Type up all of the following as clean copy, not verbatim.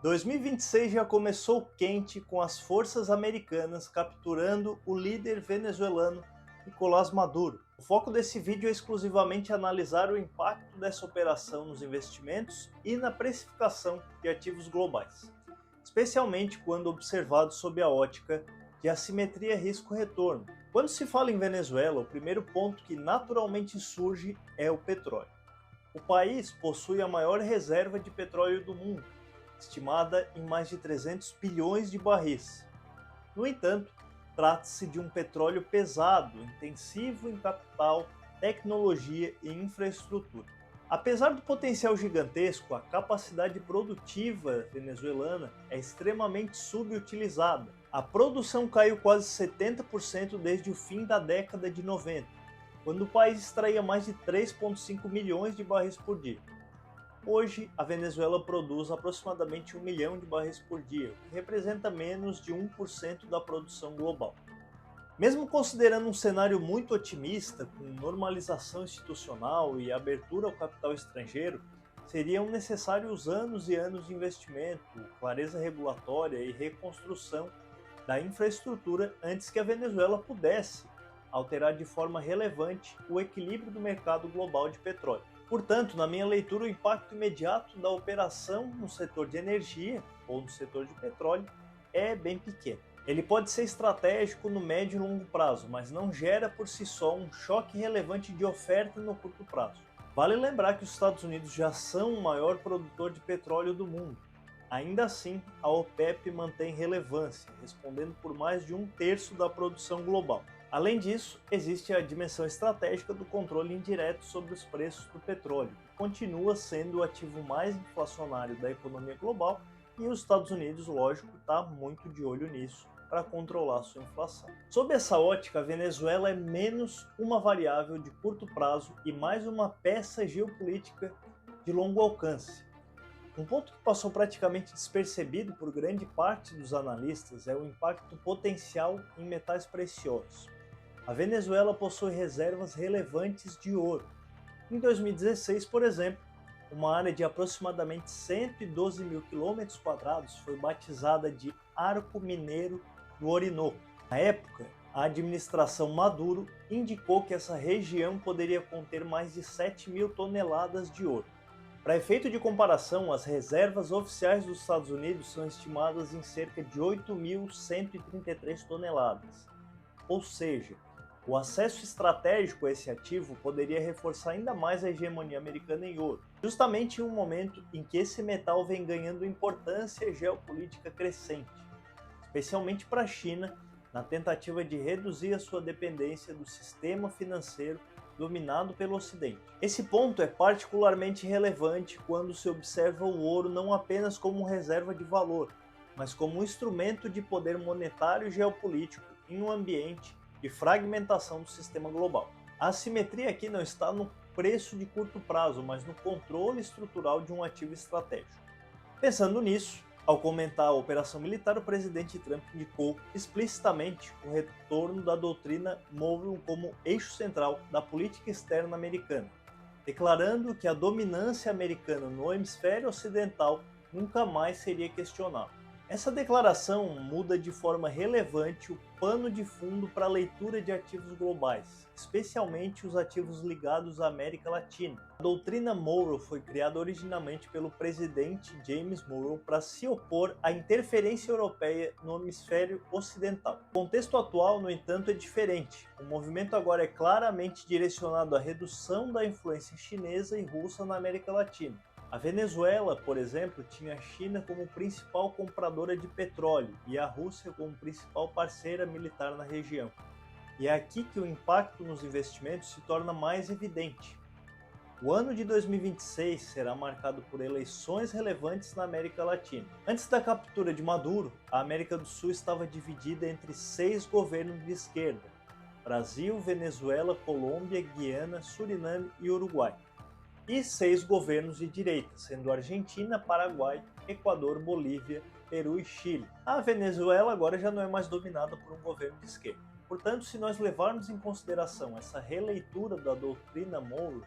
2026 já começou quente com as forças americanas capturando o líder venezuelano Nicolás Maduro. O foco desse vídeo é exclusivamente analisar o impacto dessa operação nos investimentos e na precificação de ativos globais, especialmente quando observado sob a ótica de assimetria risco-retorno. Quando se fala em Venezuela, o primeiro ponto que naturalmente surge é o petróleo. O país possui a maior reserva de petróleo do mundo, estimada em mais de 300 bilhões de barris. No entanto, trata-se de um petróleo pesado, intensivo em capital, tecnologia e infraestrutura. Apesar do potencial gigantesco, a capacidade produtiva venezuelana é extremamente subutilizada. A produção caiu quase 70% desde o fim da década de 90, quando o país extraía mais de 3,5 milhões de barris por dia. Hoje, a Venezuela produz aproximadamente 1 milhão de barris por dia, o que representa menos de 1% da produção global. Mesmo considerando um cenário muito otimista, com normalização institucional e abertura ao capital estrangeiro, seriam necessários anos e anos de investimento, clareza regulatória e reconstrução da infraestrutura antes que a Venezuela pudesse alterar de forma relevante o equilíbrio do mercado global de petróleo. Portanto, na minha leitura, o impacto imediato da operação no setor de energia ou no setor de petróleo é bem pequeno. Ele pode ser estratégico no médio e longo prazo, mas não gera por si só um choque relevante de oferta no curto prazo. Vale lembrar que os Estados Unidos já são o maior produtor de petróleo do mundo. Ainda assim, a OPEP mantém relevância, respondendo por mais de 1/3 da produção global. Além disso, existe a dimensão estratégica do controle indireto sobre os preços do petróleo, que continua sendo o ativo mais inflacionário da economia global, e os Estados Unidos, lógico, está muito de olho nisso para controlar sua inflação. Sob essa ótica, a Venezuela é menos uma variável de curto prazo e mais uma peça geopolítica de longo alcance. Um ponto que passou praticamente despercebido por grande parte dos analistas é o impacto potencial em metais preciosos. A Venezuela possui reservas relevantes de ouro. Em 2016, por exemplo, uma área de aproximadamente 112 mil quilômetros quadrados foi batizada de Arco Mineiro do Orinoco. Na época, a administração Maduro indicou que essa região poderia conter mais de 7 mil toneladas de ouro. Para efeito de comparação, as reservas oficiais dos Estados Unidos são estimadas em cerca de 8.133 toneladas. Ou seja, o acesso estratégico a esse ativo poderia reforçar ainda mais a hegemonia americana em ouro, justamente em um momento em que esse metal vem ganhando importância geopolítica crescente, especialmente para a China, na tentativa de reduzir a sua dependência do sistema financeiro dominado pelo Ocidente. Esse ponto é particularmente relevante quando se observa o ouro não apenas como reserva de valor, mas como um instrumento de poder monetário e geopolítico em um ambiente de fragmentação do sistema global. A assimetria aqui não está no preço de curto prazo, mas no controle estrutural de um ativo estratégico. Pensando nisso, ao comentar a operação militar, o presidente Trump indicou explicitamente o retorno da doutrina Monroe como eixo central da política externa americana, declarando que a dominância americana no hemisfério ocidental nunca mais seria questionável. Essa declaração muda de forma relevante o pano de fundo para a leitura de ativos globais, especialmente os ativos ligados à América Latina. A doutrina Monroe foi criada originalmente pelo presidente James Monroe para se opor à interferência europeia no hemisfério ocidental. O contexto atual, no entanto, é diferente. O movimento agora é claramente direcionado à redução da influência chinesa e russa na América Latina. A Venezuela, por exemplo, tinha a China como principal compradora de petróleo e a Rússia como principal parceira militar na região. E é aqui que o impacto nos investimentos se torna mais evidente. O ano de 2026 será marcado por eleições relevantes na América Latina. Antes da captura de Maduro, a América do Sul estava dividida entre 6 governos de esquerda: Brasil, Venezuela, Colômbia, Guiana, Suriname e Uruguai, e 6 governos de direita, sendo Argentina, Paraguai, Equador, Bolívia, Peru e Chile. A Venezuela agora já não é mais dominada por um governo de esquerda. Portanto, se nós levarmos em consideração essa releitura da doutrina Monroe,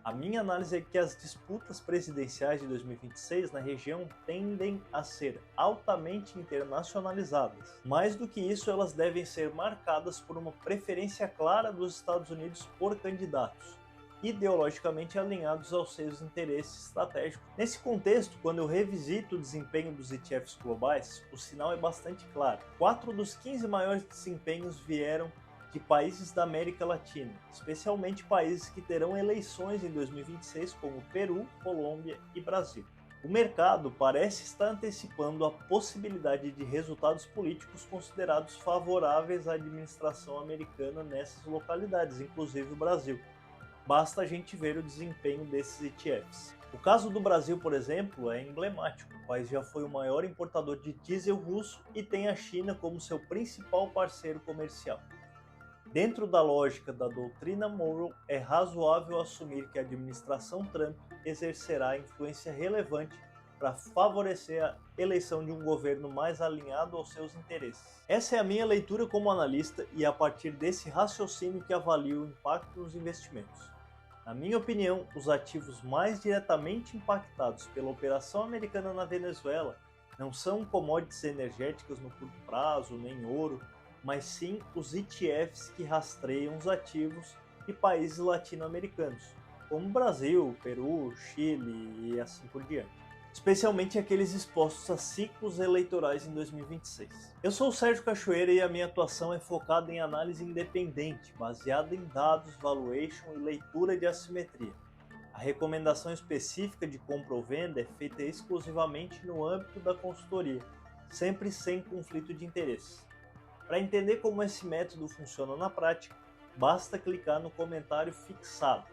A minha análise é que as disputas presidenciais de 2026 na região tendem a ser altamente internacionalizadas. Mais do que isso, elas devem ser marcadas por uma preferência clara dos Estados Unidos por candidatos, ideologicamente alinhados aos seus interesses estratégicos. Nesse contexto, quando eu revisito o desempenho dos ETFs globais, o sinal é bastante claro. 4 dos 15 maiores desempenhos vieram de países da América Latina, especialmente países que terão eleições em 2026 como Peru, Colômbia e Brasil. O mercado parece estar antecipando a possibilidade de resultados políticos considerados favoráveis à administração americana nessas localidades, inclusive o Brasil. Basta a gente ver o desempenho desses ETFs. O caso do Brasil, por exemplo, é emblemático. O país já foi o maior importador de diesel russo e tem a China como seu principal parceiro comercial. Dentro da lógica da doutrina Monroe, é razoável assumir que a administração Trump exercerá influência relevante para favorecer a eleição de um governo mais alinhado aos seus interesses. Essa é a minha leitura como analista e é a partir desse raciocínio que avalio o impacto nos investimentos. Na minha opinião, os ativos mais diretamente impactados pela operação americana na Venezuela não são commodities energéticas no curto prazo, nem ouro, mas sim os ETFs que rastreiam os ativos de países latino-americanos, como Brasil, Peru, Chile e assim por diante, especialmente aqueles expostos a ciclos eleitorais em 2026. Eu sou o Sérgio Cachoeira e a minha atuação é focada em análise independente, baseada em dados, valuation e leitura de assimetria. A recomendação específica de compra ou venda é feita exclusivamente no âmbito da consultoria, sempre sem conflito de interesse. Para entender como esse método funciona na prática, basta clicar no comentário fixado.